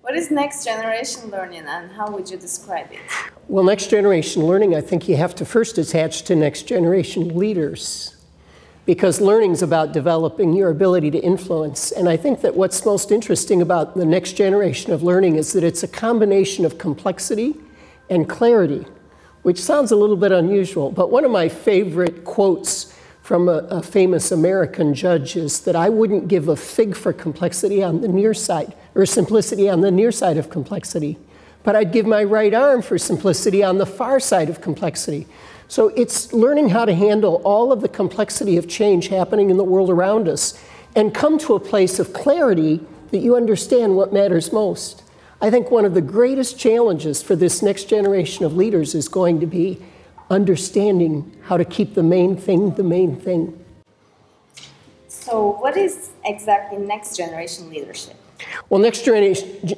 What is next generation learning and how would you describe it? Well, next generation learning, I think you have to first attach to next generation leaders. Because learning is about developing your ability to influence. And I think that what's most interesting about the next generation of learning is that it's a combination of complexity and clarity, which sounds a little bit unusual. But one of my favorite quotes from a famous American judge is that I wouldn't give a fig for complexity on the near side, or simplicity on the near side of complexity, but I'd give my right arm for simplicity on the far side of complexity. So it's learning how to handle all of the complexity of change happening in the world around us and come to a place of clarity that you understand what matters most. I think one of the greatest challenges for this next generation of leaders is going to be understanding how to keep the main thing the main thing. So what is exactly next generation leadership? Well, next generation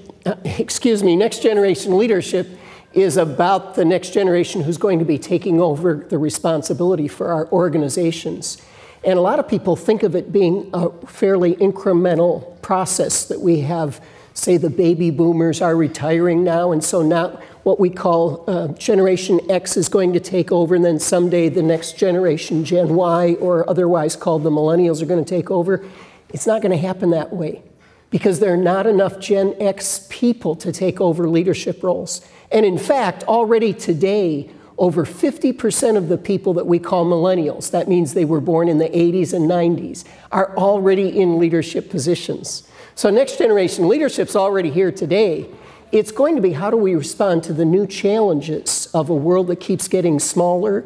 leadership is about the next generation who's going to be taking over the responsibility for our organizations. And a lot of people think of it being a fairly incremental process that we have, say the baby boomers are retiring now, and so now what we call Generation X is going to take over, and then someday the next generation, Gen Y, or otherwise called the millennials, are going to take over. It's not going to happen that way because there are not enough Gen X people to take over leadership roles. And in fact, already today, over 50% of the people that we call millennials, that means they were born in the 80s and 90s, are already in leadership positions. So next generation leadership's already here today. It's going to be how do we respond to the new challenges of a world that keeps getting smaller,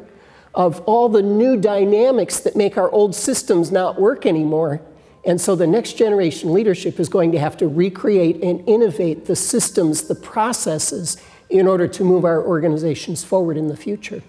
of all the new dynamics that make our old systems not work anymore. And so the next generation leadership is going to have to recreate and innovate the systems, the processes, in order to move our organizations forward in the future.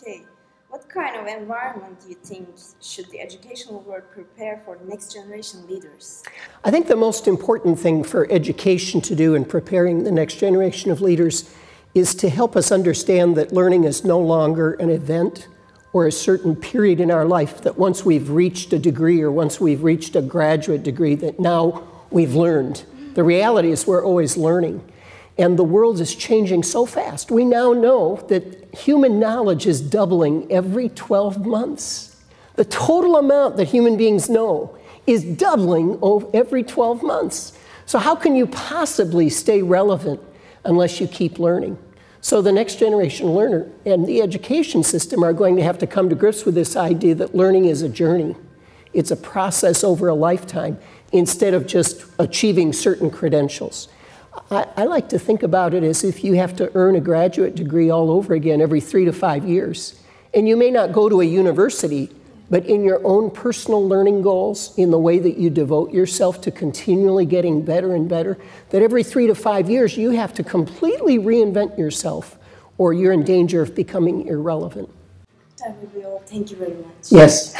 Okay. What kind of environment do you think should the educational world prepare for next generation leaders? I think the most important thing for education to do in preparing the next generation of leaders is to help us understand that learning is no longer an event or a certain period in our life, that once we've reached a degree or once we've reached a graduate degree that now we've learned. The reality is we're always learning. And the world is changing so fast. We now know that human knowledge is doubling every 12 months. The total amount that human beings know is doubling every 12 months. So how can you possibly stay relevant unless you keep learning? So the next generation learner and the education system are going to have to come to grips with this idea that learning is a journey. It's a process over a lifetime instead of just achieving certain credentials. I like to think about it as if you have to earn a graduate degree all over again every 3 to 5 years. And you may not go to a university, but in your own personal learning goals, in the way that you devote yourself to continually getting better and better, that every 3 to 5 years you have to completely reinvent yourself or you're in danger of becoming irrelevant. That would be all. Thank you very much. Yes.